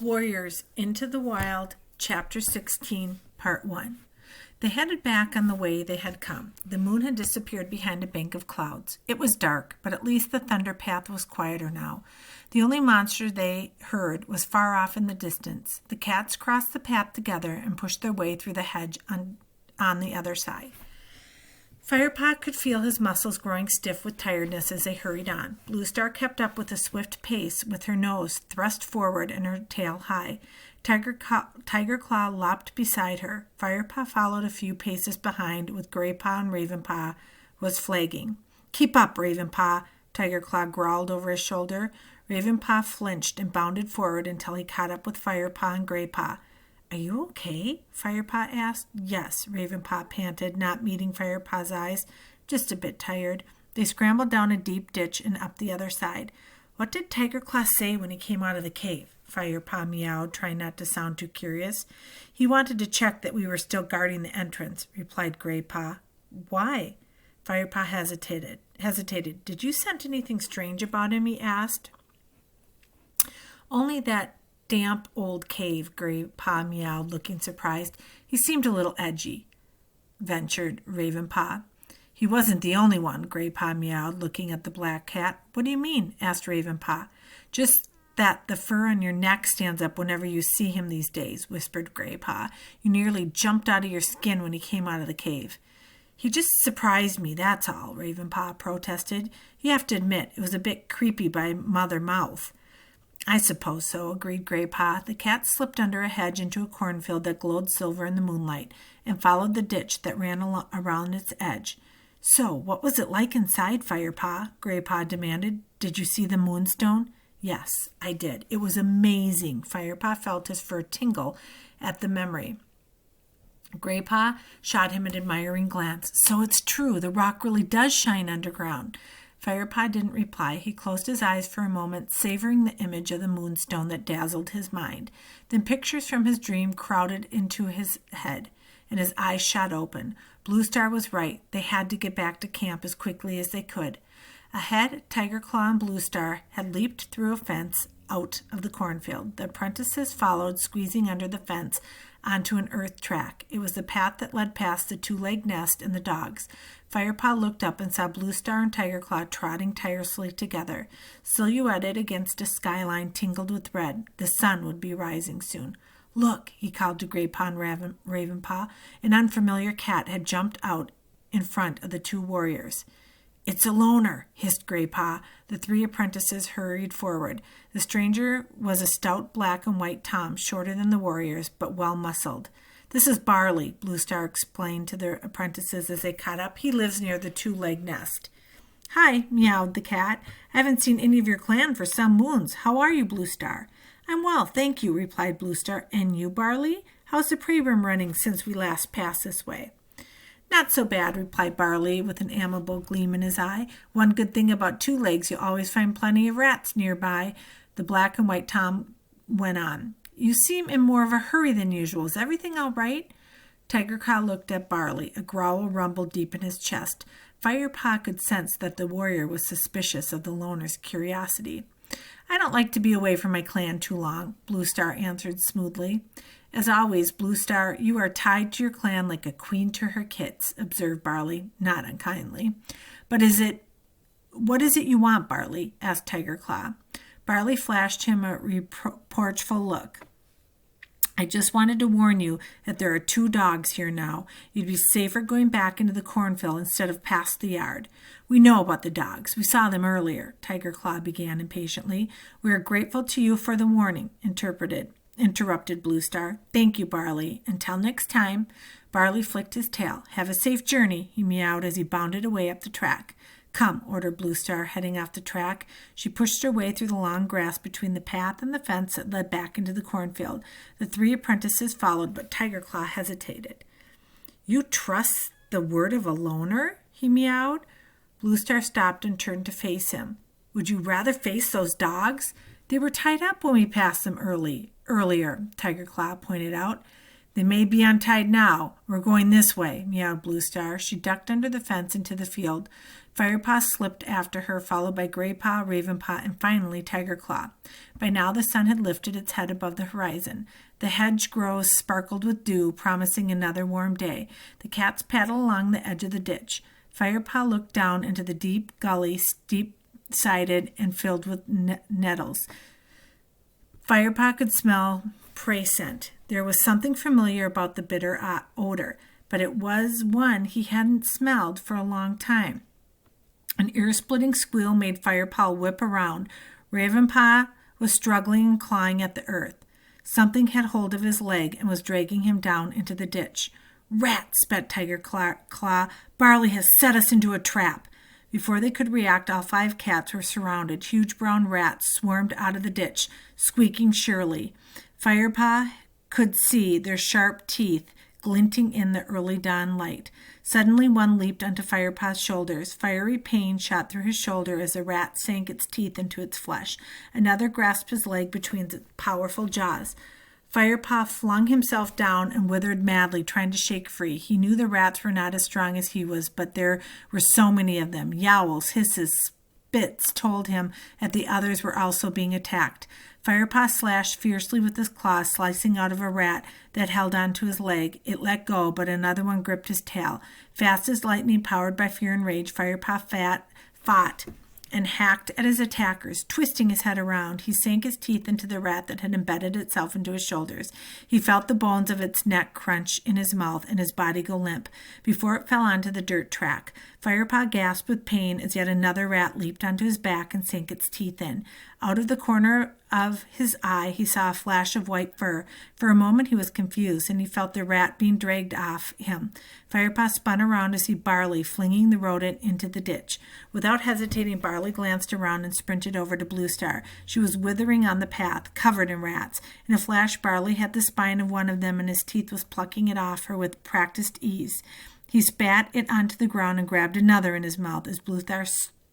Warriors Into the Wild, Chapter 16, Part 1. They headed back on the way they had come. The moon had disappeared behind a bank of clouds. It was dark, but at least the thunder path was quieter now. The only monster they heard was far off in the distance. The cats crossed the path together and pushed their way through the hedge on the other side. Firepot could feel his muscles growing stiff with tiredness as they hurried on. Bluestar kept up with a swift pace, with her nose thrust forward and her tail high. Tiger Claw lopped beside her. Firepaw followed a few paces behind, with Graypaw and Ravenpaw was flagging. "Keep up, Ravenpaw," Tiger Claw growled over his shoulder. Ravenpaw flinched and bounded forward until he caught up with Firepaw and Graypaw. "Are you okay?" Firepaw asked. "Yes," Ravenpaw panted, not meeting Firepaw's eyes. "Just a bit tired." They scrambled down a deep ditch and up the other side. "What did Tiger Claw say when he came out of the cave?" Firepaw meowed, trying not to sound too curious. "He wanted to check that we were still guarding the entrance," replied Graypaw. "Why?" Firepaw hesitated. "Did you sense anything strange about him?" he asked. "Only that damp old cave," Graypaw meowed, looking surprised. "He seemed a little edgy," ventured Ravenpaw. "He wasn't the only one," Graypaw meowed, looking at the black cat. "What do you mean?" asked Ravenpaw. "Just that the fur on your neck stands up whenever you see him these days," whispered Graypaw. "You nearly jumped out of your skin when he came out of the cave." "He just surprised me, that's all," Ravenpaw protested. "You have to admit, it was a bit creepy by Mother Mouth." "I suppose so," agreed Graypaw. The cat slipped under a hedge into a cornfield that glowed silver in the moonlight and followed the ditch that ran around its edge. "So, what was it like inside, Firepaw?" Graypaw demanded. "Did you see the moonstone?" "Yes, I did. It was amazing." Firepaw felt his fur tingle at the memory. Graypaw shot him an admiring glance. "So it's true. The rock really does shine underground." Firepaw didn't reply. He closed his eyes for a moment, savoring the image of the moonstone that dazzled his mind. Then pictures from his dream crowded into his head, and his eyes shot open. Bluestar was right. They had to get back to camp as quickly as they could. Ahead, Tiger Claw and Bluestar had leaped through a fence out of the cornfield. The apprentices followed, squeezing under the fence onto an earth track. It was the path that led past the two-legged nest and the dogs. Firepaw looked up and saw Bluestar and Tiger Claw trotting tirelessly together. Silhouetted against a skyline tingled with red, the sun would be rising soon. "Look," he called to Graypaw and Ravenpaw. An unfamiliar cat had jumped out in front of the two warriors. "It's a loner," hissed Graypaw. The three apprentices hurried forward. The stranger was a stout black and white tom, shorter than the warriors, but well-muscled. "This is Barley," Bluestar explained to the apprentices as they caught up. "He lives near the two-legged nest." "Hi," meowed the cat. "I haven't seen any of your clan for some moons. How are you, Bluestar?" "I'm well, thank you," replied Bluestar. "And you, Barley? How's the program running since we last passed this way?" "Not so bad," replied Barley, with an amiable gleam in his eye. "One good thing about two legs, you always find plenty of rats nearby." The black and white tom went on. "You seem in more of a hurry than usual. Is everything all right?" Tiger Claw looked at Barley. A growl rumbled deep in his chest. Firepaw could sense that the warrior was suspicious of the loner's curiosity. "I don't like to be away from my clan too long," Bluestar answered smoothly. "As always, Bluestar, you are tied to your clan like a queen to her kits," observed Barley, not unkindly. "But what is it you want, Barley?" asked Tiger Claw. Barley flashed him a reproachful look. "I just wanted to warn you that there are two dogs here now. You'd be safer going back into the cornfield instead of past the yard." "We know about the dogs. We saw them earlier," Tiger Claw began impatiently. "We are grateful to you for the warning," interrupted Bluestar. "Thank you, Barley. Until next time." Barley flicked his tail. "Have a safe journey," he meowed as he bounded away up the track. "Come," ordered Bluestar, heading off the track. She pushed her way through the long grass between the path and the fence that led back into the cornfield. The three apprentices followed, but Tiger Claw hesitated. "You trust the word of a loner?" he meowed. Bluestar stopped and turned to face him. "Would you rather face those dogs?" "They were tied up when we passed them earlier," Tiger Claw pointed out. "They may be untied now. We're going this way," meowed Bluestar. She ducked under the fence into the field. Firepaw slipped after her, followed by Graypaw, Ravenpaw, and finally Tiger Claw. By now the sun had lifted its head above the horizon. The hedgerows sparkled with dew, promising another warm day. The cats paddled along the edge of the ditch. Firepaw looked down into the deep gully, steep-sided and filled with nettles. Firepaw could smell prey scent. There was something familiar about the bitter odor, but it was one he hadn't smelled for a long time. An ear-splitting squeal made Firepaw whip around. Ravenpaw was struggling and clawing at the earth. Something had hold of his leg and was dragging him down into the ditch. "Rats!" spat Tiger Claw. "Barley has set us into a trap." Before they could react, all 5 cats were surrounded. Huge brown rats swarmed out of the ditch, squeaking shrilly. Firepaw could see their sharp teeth glinting in the early dawn light. Suddenly one leaped onto Firepaw's shoulders. Fiery pain shot through his shoulder as the rat sank its teeth into its flesh. Another grasped his leg between its powerful jaws. Firepaw flung himself down and withered madly, trying to shake free. He knew the rats were not as strong as he was, but there were so many of them. Yowls, hisses, spits told him that the others were also being attacked. Firepaw slashed fiercely with his claws, slicing out of a rat that held onto his leg. It let go, but another one gripped his tail. Fast as lightning, powered by fear and rage, Firepaw fought and hacked at his attackers, twisting his head around. He sank his teeth into the rat that had embedded itself into his shoulders. He felt the bones of its neck crunch in his mouth and his body go limp before it fell onto the dirt track. Firepaw gasped with pain as yet another rat leaped onto his back and sank its teeth in. Out of the corner of his eye, he saw a flash of white fur. For a moment he was confused, and he felt the rat being dragged off him. Firepaw spun around to see Barley flinging the rodent into the ditch. Without hesitating, Barley glanced around and sprinted over to Bluestar. She was withering on the path, covered in rats. In a flash, Barley had the spine of one of them, and his teeth was plucking it off her with practiced ease. He spat it onto the ground and grabbed another in his mouth as Bluestar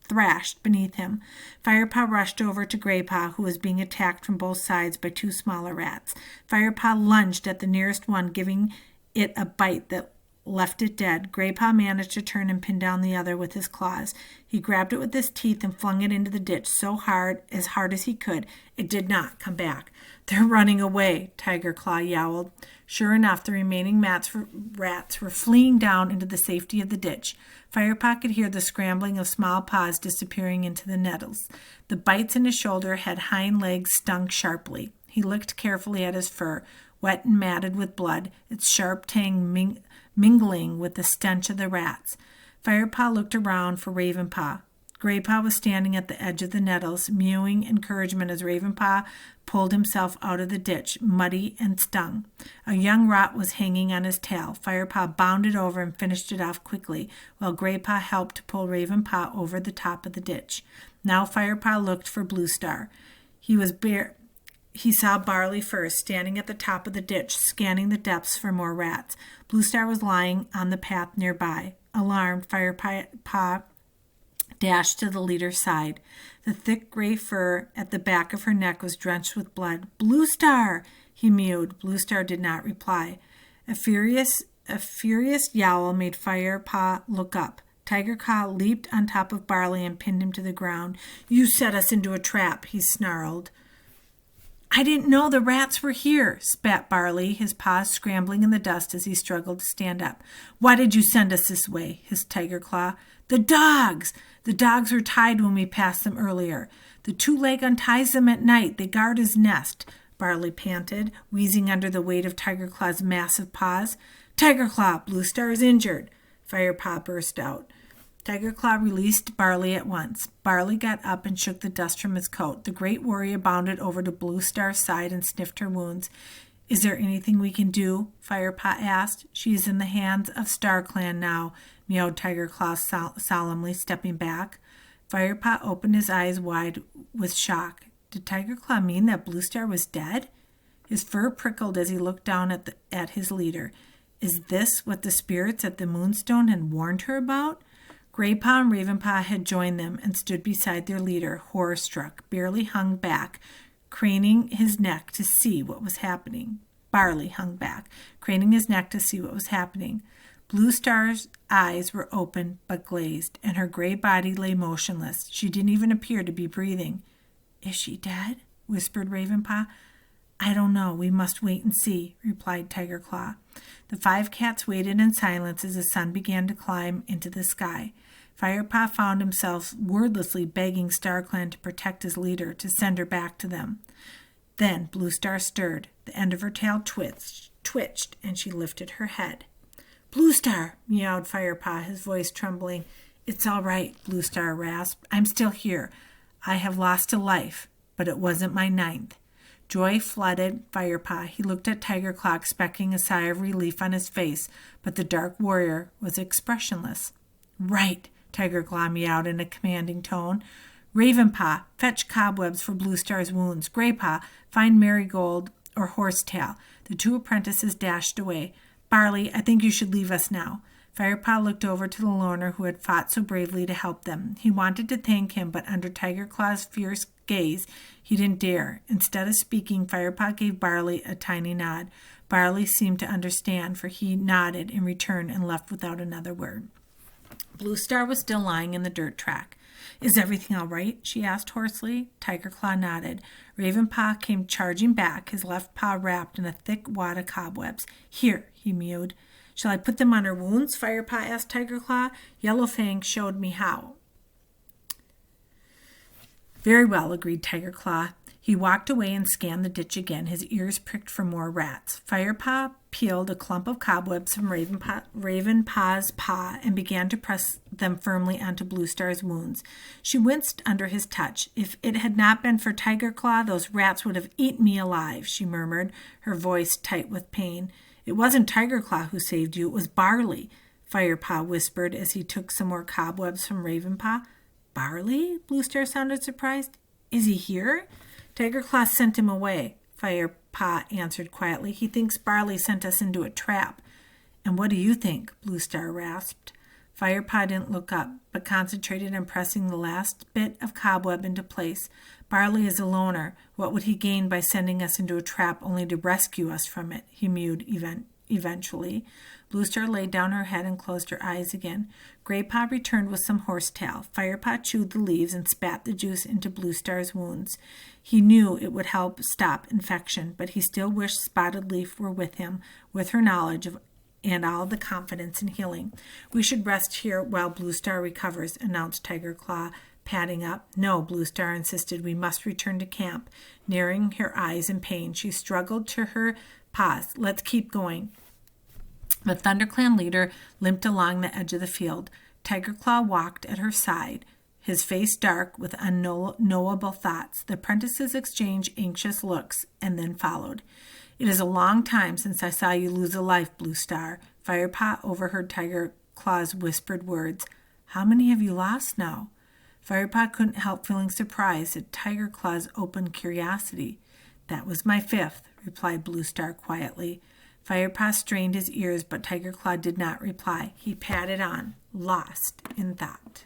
thrashed beneath him. Firepaw rushed over to Graypaw, who was being attacked from both sides by 2 smaller rats. Firepaw lunged at the nearest one, giving it a bite that left it dead. Graypaw managed to turn and pin down the other with his claws. He grabbed it with his teeth and flung it into the ditch so hard as he could. It did not come back. "They're running away," Tiger Claw yowled. Sure enough, the remaining rats were fleeing down into the safety of the ditch. Firepaw could hear the scrambling of small paws disappearing into the nettles. The bites in his shoulder had hind legs stung sharply. He looked carefully at his fur, wet and matted with blood, its sharp tang mingling with the stench of the rats. Firepaw looked around for Ravenpaw. Graypaw was standing at the edge of the nettles, mewing encouragement as Ravenpaw pulled himself out of the ditch, muddy and stung. A young rat was hanging on his tail. Firepaw bounded over and finished it off quickly, while Graypaw helped to pull Ravenpaw over the top of the ditch. Now Firepaw looked for Bluestar. He saw Barley first, standing at the top of the ditch, scanning the depths for more rats. Bluestar was lying on the path nearby. Alarmed, Firepaw dashed to the leader's side. The thick gray fur at the back of her neck was drenched with blood. "Bluestar!" he mewed. Bluestar did not reply. A furious yowl made Firepaw look up. Tiger Claw leaped on top of Barley and pinned him to the ground. "You set us into a trap," he snarled. "I didn't know the rats were here," spat Barley, his paws scrambling in the dust as he struggled to stand up. "Why did you send us this way?" hissed Tiger Claw. "The dogs! The dogs were tied when we passed them earlier. The 2-leg unties them at night. They guard his nest," Barley panted, wheezing under the weight of Tiger Claw's massive paws. "Tiger Claw, Bluestar is injured," Firepaw burst out. Tiger Claw released Barley at once. Barley got up and shook the dust from his coat. The great warrior bounded over to Bluestar's side and sniffed her wounds. "Is there anything we can do?" Firepaw asked. "She is in the hands of StarClan now," meowed Tiger Claw solemnly, stepping back. Firepaw opened his eyes wide with shock. Did Tiger Claw mean that Bluestar was dead? His fur prickled as he looked down at his leader. Is this what the spirits at the Moonstone had warned her about? Graypaw and Ravenpaw had joined them and stood beside their leader, horror-struck, barely hung back, craning his neck to see what was happening. Barley hung back, craning his neck to see what was happening. Blue Star's eyes were open but glazed, and her gray body lay motionless. She didn't even appear to be breathing. "Is she dead?" whispered Ravenpaw. "I don't know. We must wait and see," replied Tiger Claw. The 5 cats waited in silence as the sun began to climb into the sky. Firepaw found himself wordlessly begging StarClan to protect his leader, to send her back to them. Then Blue Star stirred. The end of her tail twitched, and she lifted her head. "Blue Star," meowed Firepaw, his voice trembling. "It's all right," Blue Star rasped. "I'm still here. I have lost a life, but it wasn't my 9th. Joy flooded Firepaw. He looked at Tiger Claw, expecting a sigh of relief on his face, but the dark warrior was expressionless. "Right," Tiger Claw meowed in a commanding tone. "Ravenpaw, fetch cobwebs for Blue Star's wounds. Graypaw, find Marigold or Horsetail." The 2 apprentices dashed away. "Barley, I think you should leave us now." Firepaw looked over to the loner who had fought so bravely to help them. He wanted to thank him, but under Tiger Claw's fierce gaze, he didn't dare. Instead of speaking, Firepaw gave Barley a tiny nod. Barley seemed to understand, for he nodded in return and left without another word. Blue Star was still lying in the dirt track. "Is everything all right?" she asked hoarsely. Tiger Claw nodded. Ravenpaw came charging back, his left paw wrapped in a thick wad of cobwebs. "Here," he mewed. "Shall I put them on her wounds?" Firepaw asked Tiger Claw. "Yellow Fang showed me how." "Very well," agreed Tiger Claw. He walked away and scanned the ditch again, his ears pricked for more rats. Firepaw peeled a clump of cobwebs from Ravenpaw's paw and began to press them firmly onto Blue Star's wounds. She winced under his touch. "If it had not been for Tiger Claw, those rats would have eaten me alive," she murmured, her voice tight with pain. "It wasn't Tiger Claw who saved you, it was Barley," Firepaw whispered as he took some more cobwebs from Ravenpaw. "Barley?" Blue Star sounded surprised. "Is he here?" "Tiger Claw sent him away," Firepaw answered quietly. "He thinks Barley sent us into a trap." "And what do you think?" Blue Star rasped. Firepaw didn't look up, but concentrated on pressing the last bit of cobweb into place. "Barley is a loner. What would he gain by sending us into a trap only to rescue us from it?" he mewed eventually. Blue Star laid down her head and closed her eyes again. Graypaw returned with some horsetail. Firepaw chewed the leaves and spat the juice into Blue Star's wounds. He knew it would help stop infection, but he still wished Spotted Leaf were with him, with her knowledge of and all the confidence in healing. "We should rest here while Blue Star recovers," announced Tiger Claw, padding up. "No," Blue Star insisted. "We must return to camp." Narrowing her eyes in pain, she struggled to her paws. "Let's keep going." The ThunderClan leader limped along the edge of the field. Tiger Claw walked at her side, his face dark with unknowable thoughts. The apprentices exchanged anxious looks and then followed. "It is a long time since I saw you lose a life, Blue Star." Firepaw overheard Tiger Claw's whispered words. "How many have you lost now?" Firepaw couldn't help feeling surprised at Tiger Claw's open curiosity. "That was my 5th," replied Blue Star quietly. Firepaw strained his ears, but Tiger Claw did not reply. He padded on, lost in thought.